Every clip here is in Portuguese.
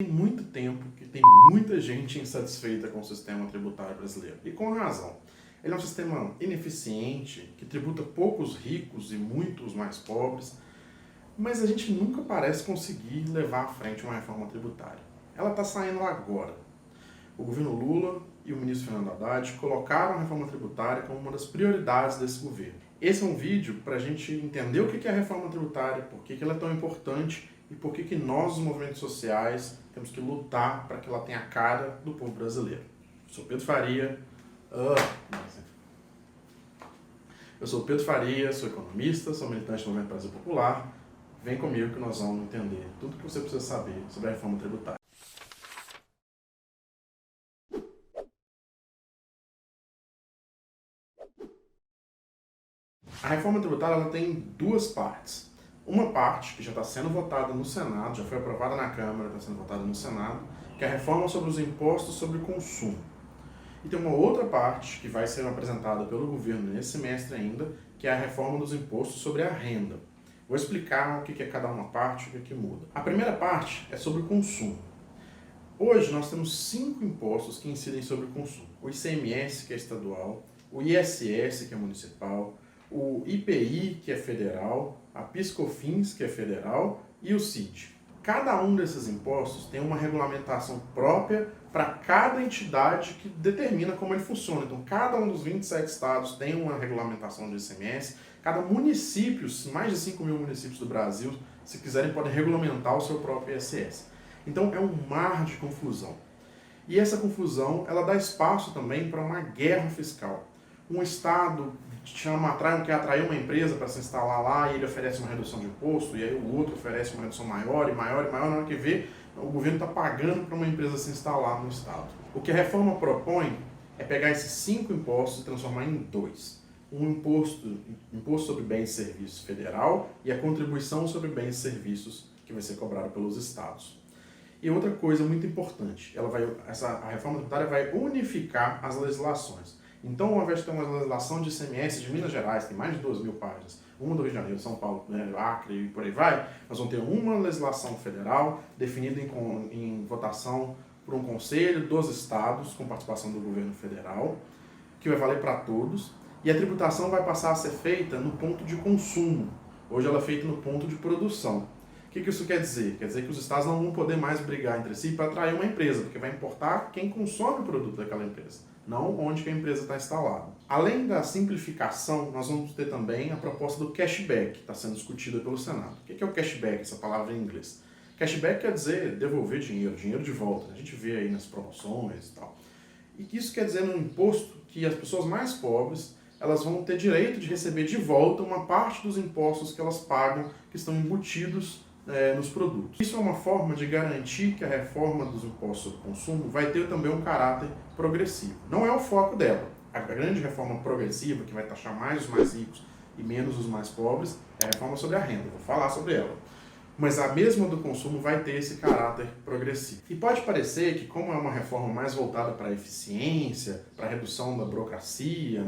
Tem muito tempo que tem muita gente insatisfeita com o sistema tributário brasileiro. E com razão. Ele é um sistema ineficiente, que tributa poucos ricos e muitos mais pobres, mas a gente nunca parece conseguir levar à frente uma reforma tributária. Ela está saindo agora. O governo Lula e o ministro Fernando Haddad colocaram a reforma tributária como uma das prioridades desse governo. Esse é um vídeo para a gente entender o que é a reforma tributária, por que ela é tão importante e por que nós, os movimentos sociais, temos que lutar para que ela tenha a cara do povo brasileiro. Sou Pedro Faria. Eu sou Pedro Faria, sou economista, sou militante do Movimento Brasil Popular. Vem comigo que nós vamos entender tudo o que você precisa saber sobre a reforma tributária. A reforma tributária ela tem duas partes. Uma parte que já está sendo votada no Senado, já foi aprovada na Câmara, está sendo votada no Senado, que é a reforma sobre os impostos sobre o consumo. E tem uma outra parte que vai ser apresentada pelo governo nesse semestre ainda, que é a reforma dos impostos sobre a renda. Vou explicar o que é cada uma parte e o que muda. A primeira parte é sobre o consumo. Hoje nós temos 5 impostos que incidem sobre o consumo. O ICMS, que é estadual, o ISS, que é municipal, o IPI, que é federal, a PIS/COFINS, que é federal, e o CIT. Cada um desses impostos tem uma regulamentação própria para cada entidade que determina como ele funciona. Então, cada um dos 27 estados tem uma regulamentação de ICMS, cada município, mais de 5 mil municípios do Brasil, se quiserem, podem regulamentar o seu próprio ISS. Então, é um mar de confusão. E essa confusão, ela dá espaço também para uma guerra fiscal. Um estado quer atrair uma empresa para se instalar lá e ele oferece uma redução de imposto, e aí o outro oferece uma redução maior e maior e maior, na hora que vê, o governo está pagando para uma empresa se instalar no estado. O que a reforma propõe é pegar esses 5 impostos e transformar em 2. Um imposto sobre bens e serviços federal e a contribuição sobre bens e serviços que vai ser cobrada pelos estados. E outra coisa muito importante, a reforma tributária vai unificar as legislações. Então, ao invés de ter uma legislação de ICMS de Minas Gerais, tem mais de 2.000 páginas, uma do Rio de Janeiro, São Paulo, Acre e por aí vai, nós vamos ter uma legislação federal definida em votação por um conselho dos estados, com participação do governo federal, que vai valer para todos, e a tributação vai passar a ser feita no ponto de consumo. Hoje ela é feita no ponto de produção. O que isso quer dizer? Quer dizer que os estados não vão poder mais brigar entre si para atrair uma empresa, porque vai importar quem consome o produto daquela empresa, não onde que a empresa está instalada. Além da simplificação, nós vamos ter também a proposta do cashback, que está sendo discutida pelo Senado. O que é o cashback, essa palavra em inglês? Cashback quer dizer devolver dinheiro de volta. A gente vê aí nas promoções e tal. E isso quer dizer no imposto que as pessoas mais pobres elas vão ter direito de receber de volta uma parte dos impostos que elas pagam, que estão embutidos nos produtos. Isso é uma forma de garantir que a reforma dos impostos sobre consumo vai ter também um caráter progressivo. Não é o foco dela. A grande reforma progressiva, que vai taxar mais os mais ricos e menos os mais pobres, é a reforma sobre a renda. Vou falar sobre ela. Mas a mesma do consumo vai ter esse caráter progressivo. E pode parecer que, como é uma reforma mais voltada para a eficiência, para a redução da burocracia,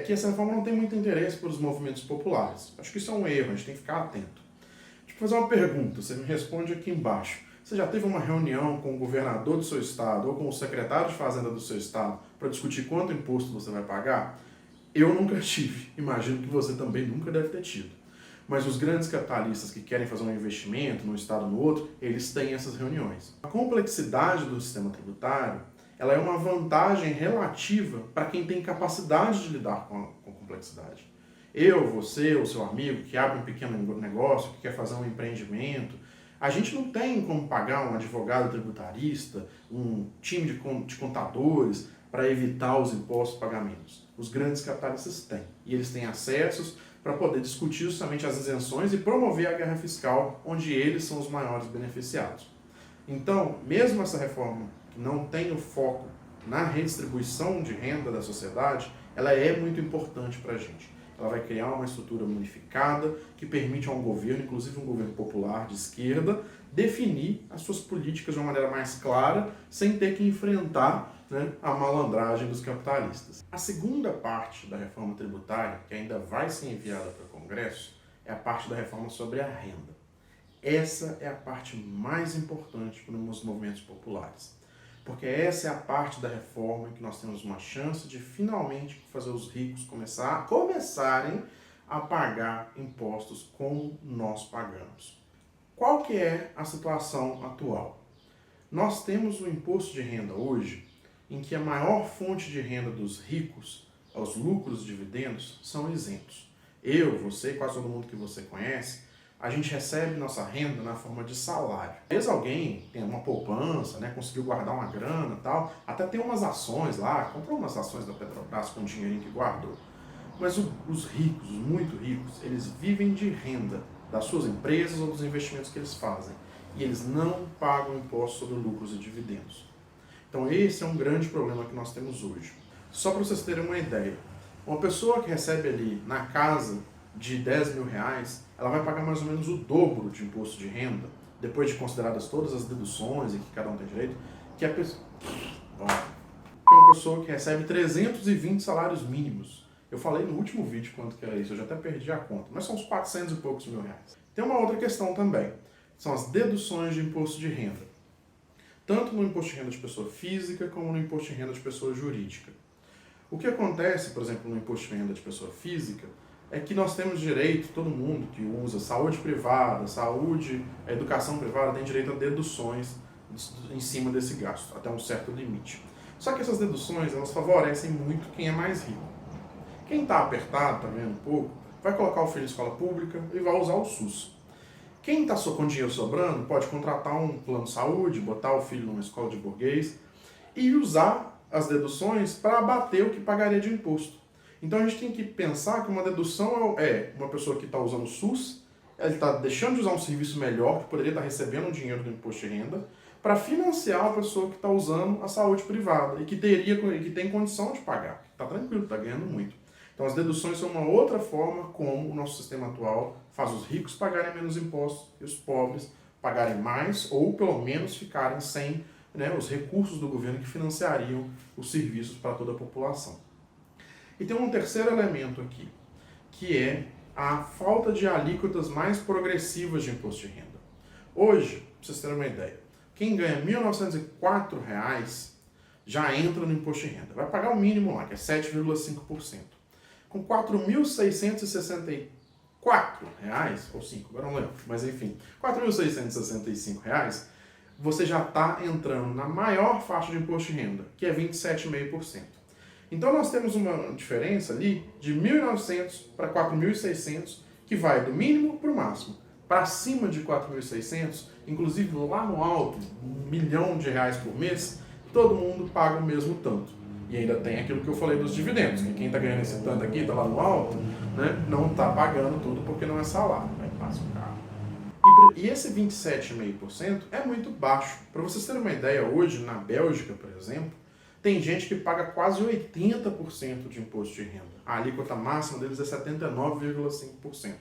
que essa reforma não tem muito interesse pelos movimentos populares. Acho que isso é um erro, a gente tem que ficar atento. Deixa eu fazer uma pergunta, você me responde aqui embaixo. Você já teve uma reunião com o governador do seu estado ou com o secretário de fazenda do seu estado para discutir quanto imposto você vai pagar? Eu nunca tive, imagino que você também nunca deve ter tido. Mas os grandes capitalistas que querem fazer um investimento num estado ou no outro, eles têm essas reuniões. A complexidade do sistema tributário ela é uma vantagem relativa para quem tem capacidade de lidar com a complexidade. Eu, você, o seu amigo que abre um pequeno negócio, que quer fazer um empreendimento, a gente não tem como pagar um advogado tributarista, um time de contadores para evitar os impostos e pagamentos. Os grandes capitalistas têm. E eles têm acessos para poder discutir justamente as isenções e promover a guerra fiscal, onde eles são os maiores beneficiados. Então, mesmo essa reforma que não tem o foco na redistribuição de renda da sociedade, ela é muito importante para a gente. Ela vai criar uma estrutura unificada que permite a um governo, inclusive um governo popular de esquerda, definir as suas políticas de uma maneira mais clara, sem ter que enfrentar a malandragem dos capitalistas. A segunda parte da reforma tributária, que ainda vai ser enviada para o Congresso, é a parte da reforma sobre a renda. Essa é a parte mais importante para os movimentos populares. Porque essa é a parte da reforma em que nós temos uma chance de finalmente fazer os ricos começarem a pagar impostos como nós pagamos. Qual que é a situação atual? Nós temos o imposto de renda hoje, em que a maior fonte de renda dos ricos, os lucros e dividendos, são isentos. Eu, você, quase todo mundo que você conhece, a gente recebe nossa renda na forma de salário. Às vezes alguém tem uma poupança, né, conseguiu guardar uma grana e tal, até tem umas ações lá, comprou umas ações da Petrobras com o dinheirinho que guardou. Mas os ricos, os muito ricos, eles vivem de renda das suas empresas ou dos investimentos que eles fazem. E eles não pagam imposto sobre lucros e dividendos. Então esse é um grande problema que nós temos hoje. Só para vocês terem uma ideia, uma pessoa que recebe ali na casa de 10 mil reais, ela vai pagar mais ou menos o dobro de imposto de renda, depois de consideradas todas as deduções e que cada um tem direito, que uma pessoa que recebe 320 salários mínimos. Eu falei no último vídeo quanto que era isso, eu já até perdi a conta, mas são uns 400 e poucos mil reais. Tem uma outra questão também, são as deduções de imposto de renda. Tanto no imposto de renda de pessoa física, como no imposto de renda de pessoa jurídica. O que acontece, por exemplo, no imposto de renda de pessoa física, é que nós temos direito, todo mundo que usa saúde privada, educação privada, tem direito a deduções em cima desse gasto, até um certo limite. Só que essas deduções, elas favorecem muito quem é mais rico. Quem está apertado, está ganhando pouco, vai colocar o filho em escola pública e vai usar o SUS. Quem está com dinheiro sobrando pode contratar um plano de saúde, botar o filho numa escola de burguês e usar as deduções para abater o que pagaria de imposto. Então a gente tem que pensar que uma dedução é uma pessoa que está usando o SUS, ela está deixando de usar um serviço melhor, que poderia estar recebendo dinheiro do imposto de renda, para financiar a pessoa que está usando a saúde privada e que tem condição de pagar, que está tranquilo, está ganhando muito. Então as deduções são uma outra forma como o nosso sistema atual faz os ricos pagarem menos impostos e os pobres pagarem mais ou pelo menos ficarem sem, né, os recursos do governo que financiariam os serviços para toda a população. E tem um terceiro elemento aqui, que é a falta de alíquotas mais progressivas de imposto de renda. Hoje, para vocês terem uma ideia, quem ganha R$ 1.904 já entra no imposto de renda. Vai pagar o mínimo lá, que é 7,5%. Com R$ 4.664, ou 5, agora não lembro, mas enfim, R$ 4.665, você já está entrando na maior faixa de imposto de renda, que é 27,5%. Então nós temos uma diferença ali de 1.900 para 4.600, que vai do mínimo para o máximo. Para cima de 4.600, inclusive lá no alto, R$ 1 milhão por mês, todo mundo paga o mesmo tanto. E ainda tem aquilo que eu falei dos dividendos, que quem está ganhando esse tanto aqui, está lá no alto, né, não está pagando tudo porque não é salário, aí passa o carro. E esse 27,5% é muito baixo. Para vocês terem uma ideia, hoje na Bélgica, por exemplo, tem gente que paga quase 80% de imposto de renda. A alíquota máxima deles é 79,5%.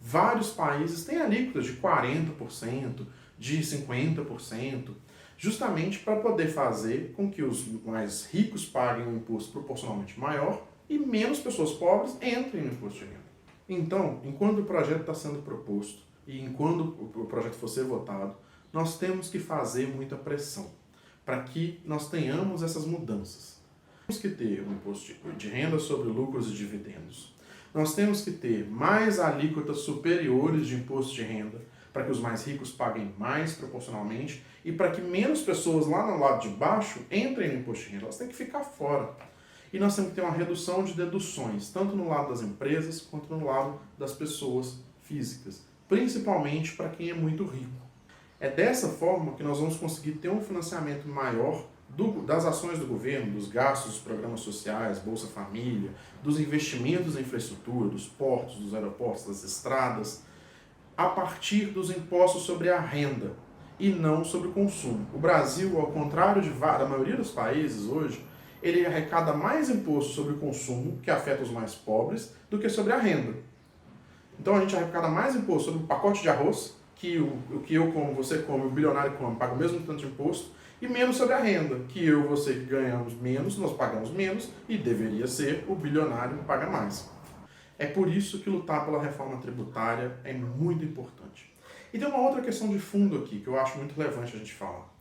Vários países têm alíquotas de 40%, de 50%, justamente para poder fazer com que os mais ricos paguem um imposto proporcionalmente maior e menos pessoas pobres entrem no imposto de renda. Então, enquanto o projeto está sendo proposto e enquanto o projeto for ser votado, nós temos que fazer muita pressão para que nós tenhamos essas mudanças. Temos que ter um imposto de renda sobre lucros e dividendos. Nós temos que ter mais alíquotas superiores de imposto de renda para que os mais ricos paguem mais proporcionalmente e para que menos pessoas lá no lado de baixo entrem no imposto de renda. Elas têm que ficar fora. E nós temos que ter uma redução de deduções, tanto no lado das empresas quanto no lado das pessoas físicas, principalmente para quem é muito rico. É dessa forma que nós vamos conseguir ter um financiamento maior das ações do governo, dos gastos dos programas sociais, Bolsa Família, dos investimentos em infraestrutura, dos portos, dos aeroportos, das estradas, a partir dos impostos sobre a renda e não sobre o consumo. O Brasil, ao contrário da maioria dos países hoje, ele arrecada mais imposto sobre o consumo, que afeta os mais pobres, do que sobre a renda. Então a gente arrecada mais imposto sobre o pacote de arroz, que o que eu como, você come, o bilionário come, paga o mesmo tanto de imposto, e menos sobre a renda, que eu e você que ganhamos menos, nós pagamos menos, e deveria ser o bilionário que paga mais. É por isso que lutar pela reforma tributária é muito importante. E tem uma outra questão de fundo aqui que eu acho muito relevante a gente falar.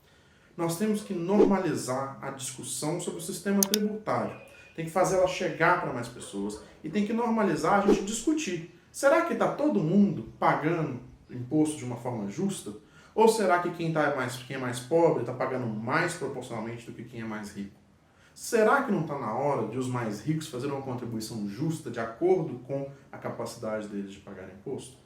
Nós temos que normalizar a discussão sobre o sistema tributário. Tem que fazer ela chegar para mais pessoas e tem que normalizar a gente discutir. Será que está todo mundo pagando imposto de uma forma justa? Ou será que quem é mais pobre está pagando mais proporcionalmente do que quem é mais rico? Será que não está na hora de os mais ricos fazerem uma contribuição justa de acordo com a capacidade deles de pagar imposto?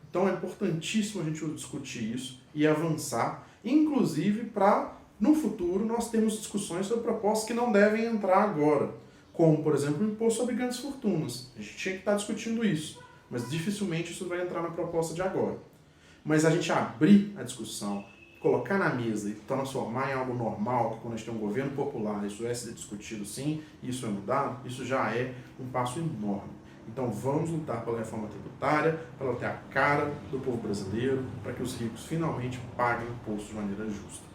Então é importantíssimo a gente discutir isso e avançar, inclusive para, no futuro, nós termos discussões sobre propostas que não devem entrar agora, como, por exemplo, o imposto sobre grandes fortunas. A gente tinha que estar discutindo isso, mas dificilmente isso vai entrar na proposta de agora. Mas a gente abrir a discussão, colocar na mesa e transformar em algo normal, que quando a gente tem um governo popular, isso é ser discutido sim, isso é mudado, isso já é um passo enorme. Então vamos lutar pela reforma tributária, para ela ter a cara do povo brasileiro, para que os ricos finalmente paguem imposto de maneira justa.